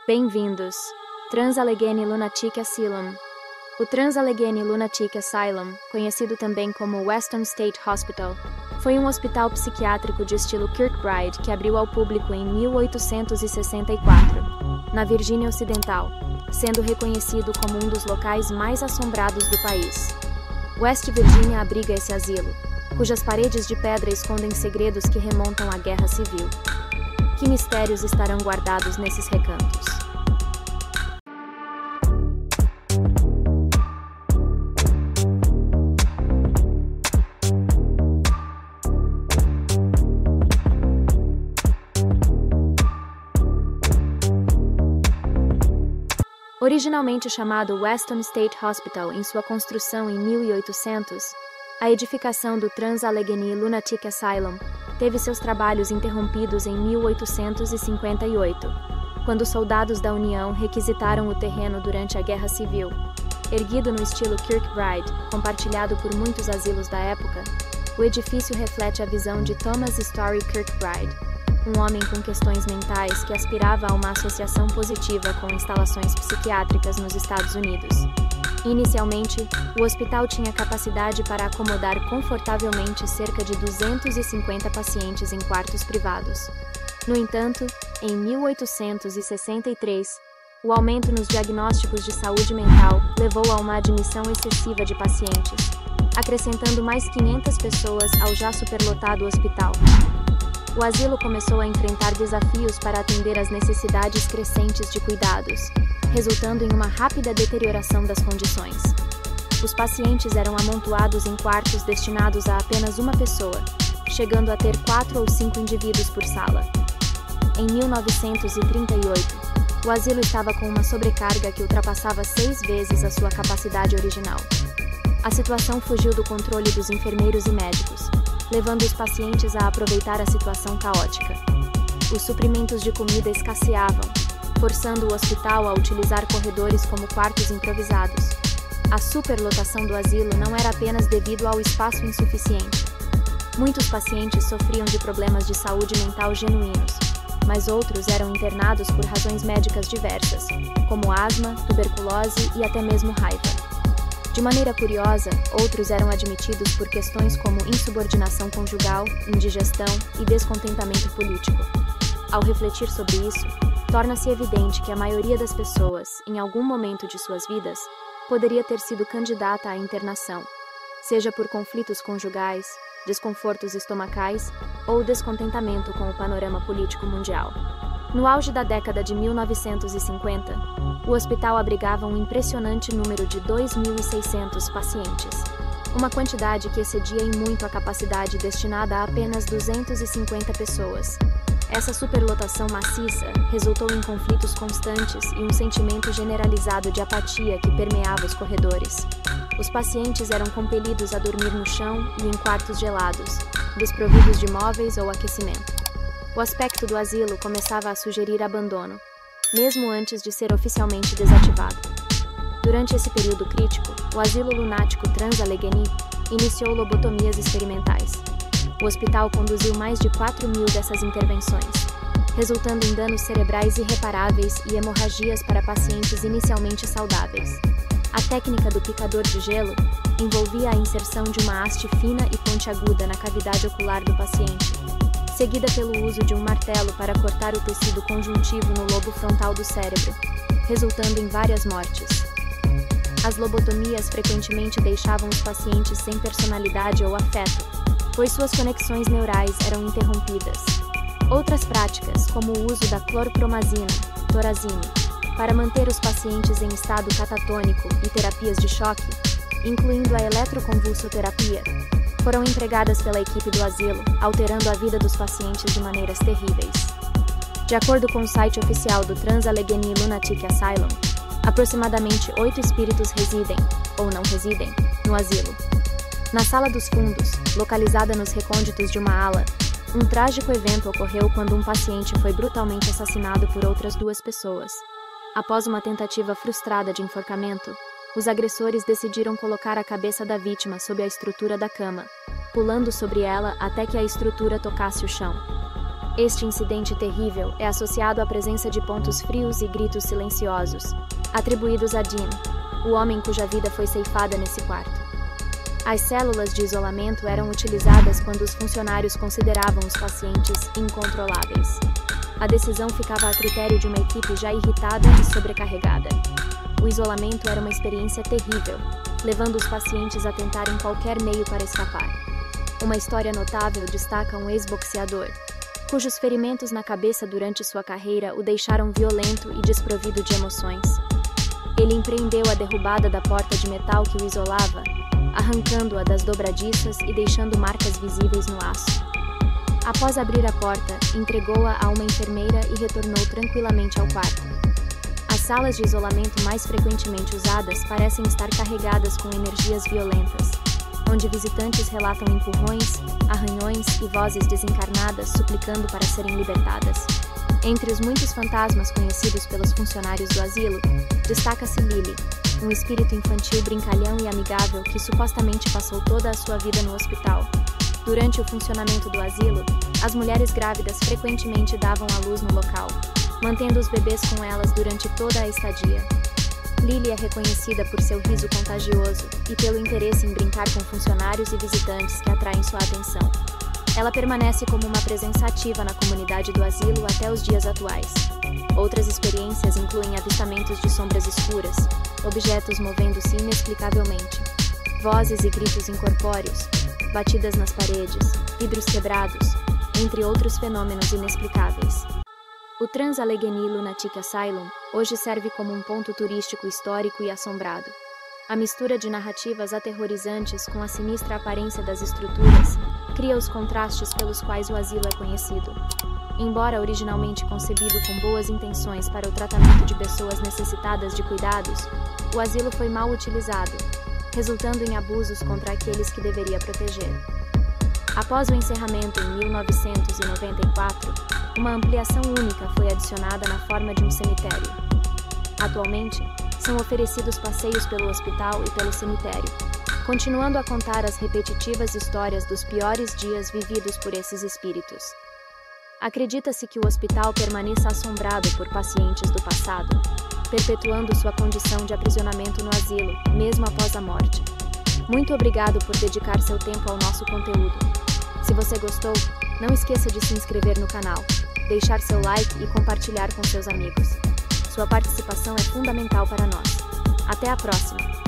Bem-vindos! Trans-Allegheny Lunatic Asylum. O Trans-Allegheny Lunatic Asylum, conhecido também como Weston State Hospital, foi um hospital psiquiátrico de estilo Kirkbride que abriu ao público em 1864, na Virgínia Ocidental, sendo reconhecido como um dos locais mais assombrados do país. West Virginia abriga esse asilo, cujas paredes de pedra escondem segredos que remontam à Guerra Civil. Que mistérios estarão guardados nesses recantos? Originalmente chamado Weston State Hospital em sua construção em 1800, a edificação do Trans-Allegheny Lunatic Asylum teve seus trabalhos interrompidos em 1858, quando soldados da União requisitaram o terreno durante a Guerra Civil. Erguido no estilo Kirkbride, compartilhado por muitos asilos da época, o edifício reflete a visão de Thomas Story Kirkbride, um homem com questões mentais que aspirava a uma associação positiva com instalações psiquiátricas nos Estados Unidos. Inicialmente, o hospital tinha capacidade para acomodar confortavelmente cerca de 250 pacientes em quartos privados. No entanto, em 1863, o aumento nos diagnósticos de saúde mental levou a uma admissão excessiva de pacientes, acrescentando mais 500 pessoas ao já superlotado hospital. O asilo começou a enfrentar desafios para atender às necessidades crescentes de cuidados, resultando em uma rápida deterioração das condições. Os pacientes eram amontoados em quartos destinados a apenas uma pessoa, chegando a ter 4 ou 5 indivíduos por sala. Em 1938, o asilo estava com uma sobrecarga que ultrapassava 6 vezes a sua capacidade original. A situação fugiu do controle dos enfermeiros e médicos, levando os pacientes a aproveitar a situação caótica. Os suprimentos de comida escasseavam, forçando o hospital a utilizar corredores como quartos improvisados. A superlotação do asilo não era apenas devido ao espaço insuficiente. Muitos pacientes sofriam de problemas de saúde mental genuínos, mas outros eram internados por razões médicas diversas, como asma, tuberculose e até mesmo raiva. De maneira curiosa, outros eram admitidos por questões como insubordinação conjugal, indigestão e descontentamento político. Ao refletir sobre isso, torna-se evidente que a maioria das pessoas, em algum momento de suas vidas, poderia ter sido candidata à internação, seja por conflitos conjugais, desconfortos estomacais ou descontentamento com o panorama político mundial. No auge da década de 1950, o hospital abrigava um impressionante número de 2.600 pacientes, uma quantidade que excedia em muito a capacidade destinada a apenas 250 pessoas. Essa superlotação maciça resultou em conflitos constantes e um sentimento generalizado de apatia que permeava os corredores. Os pacientes eram compelidos a dormir no chão e em quartos gelados, desprovidos de móveis ou aquecimento. O aspecto do asilo começava a sugerir abandono, mesmo antes de ser oficialmente desativado. Durante esse período crítico, o asilo lunático Trans-Allegheny iniciou lobotomias experimentais. O hospital conduziu mais de 4.000 dessas intervenções, resultando em danos cerebrais irreparáveis e hemorragias para pacientes inicialmente saudáveis. A técnica do picador de gelo envolvia a inserção de uma haste fina e pontiaguda na cavidade ocular do paciente, seguida pelo uso de um martelo para cortar o tecido conjuntivo no lobo frontal do cérebro, resultando em várias mortes. As lobotomias frequentemente deixavam os pacientes sem personalidade ou afeto, pois suas conexões neurais eram interrompidas. Outras práticas, como o uso da clorpromazina, Thorazine, para manter os pacientes em estado catatônico e terapias de choque, incluindo a eletroconvulsoterapia, foram empregadas pela equipe do asilo, alterando a vida dos pacientes de maneiras terríveis. De acordo com o site oficial do Trans-Allegheny Lunatic Asylum, aproximadamente 8 espíritos residem, ou não residem, no asilo. Na sala dos fundos, localizada nos recônditos de uma ala, um trágico evento ocorreu quando um paciente foi brutalmente assassinado por outras 2 pessoas. Após uma tentativa frustrada de enforcamento, os agressores decidiram colocar a cabeça da vítima sob a estrutura da cama, pulando sobre ela até que a estrutura tocasse o chão. Este incidente terrível é associado à presença de pontos frios e gritos silenciosos, atribuídos a Dean, o homem cuja vida foi ceifada nesse quarto. As células de isolamento eram utilizadas quando os funcionários consideravam os pacientes incontroláveis. A decisão ficava a critério de uma equipe já irritada e sobrecarregada. O isolamento era uma experiência terrível, levando os pacientes a tentarem qualquer meio para escapar. Uma história notável destaca um ex-boxeador, cujos ferimentos na cabeça durante sua carreira o deixaram violento e desprovido de emoções. Ele empreendeu a derrubada da porta de metal que o isolava, arrancando-a das dobradiças e deixando marcas visíveis no aço. Após abrir a porta, entregou-a a uma enfermeira e retornou tranquilamente ao quarto. As salas de isolamento mais frequentemente usadas parecem estar carregadas com energias violentas, onde visitantes relatam empurrões, arranhões e vozes desencarnadas suplicando para serem libertadas. Entre os muitos fantasmas conhecidos pelos funcionários do asilo, destaca-se Lily, um espírito infantil brincalhão e amigável que supostamente passou toda a sua vida no hospital. Durante o funcionamento do asilo, as mulheres grávidas frequentemente davam à luz no local, mantendo os bebês com elas durante toda a estadia. Lily é reconhecida por seu riso contagioso e pelo interesse em brincar com funcionários e visitantes que atraem sua atenção. Ela permanece como uma presença ativa na comunidade do asilo até os dias atuais. Outras experiências incluem avistamentos de sombras escuras, objetos movendo-se inexplicavelmente, vozes e gritos incorpóreos, batidas nas paredes, vidros quebrados, entre outros fenômenos inexplicáveis. O Trans-Allegheny Lunatic Asylum hoje serve como um ponto turístico histórico e assombrado. A mistura de narrativas aterrorizantes com a sinistra aparência das estruturas cria os contrastes pelos quais o asilo é conhecido. Embora originalmente concebido com boas intenções para o tratamento de pessoas necessitadas de cuidados, o asilo foi mal utilizado, resultando em abusos contra aqueles que deveria proteger. Após o encerramento em 1994, uma ampliação única foi adicionada na forma de um cemitério. Atualmente, são oferecidos passeios pelo hospital e pelo cemitério, continuando a contar as repetitivas histórias dos piores dias vividos por esses espíritos. Acredita-se que o hospital permaneça assombrado por pacientes do passado, perpetuando sua condição de aprisionamento no asilo, mesmo após a morte. Muito obrigado por dedicar seu tempo ao nosso conteúdo. Se você gostou, não esqueça de se inscrever no canal, deixar seu like e compartilhar com seus amigos. Sua participação é fundamental para nós. Até a próxima!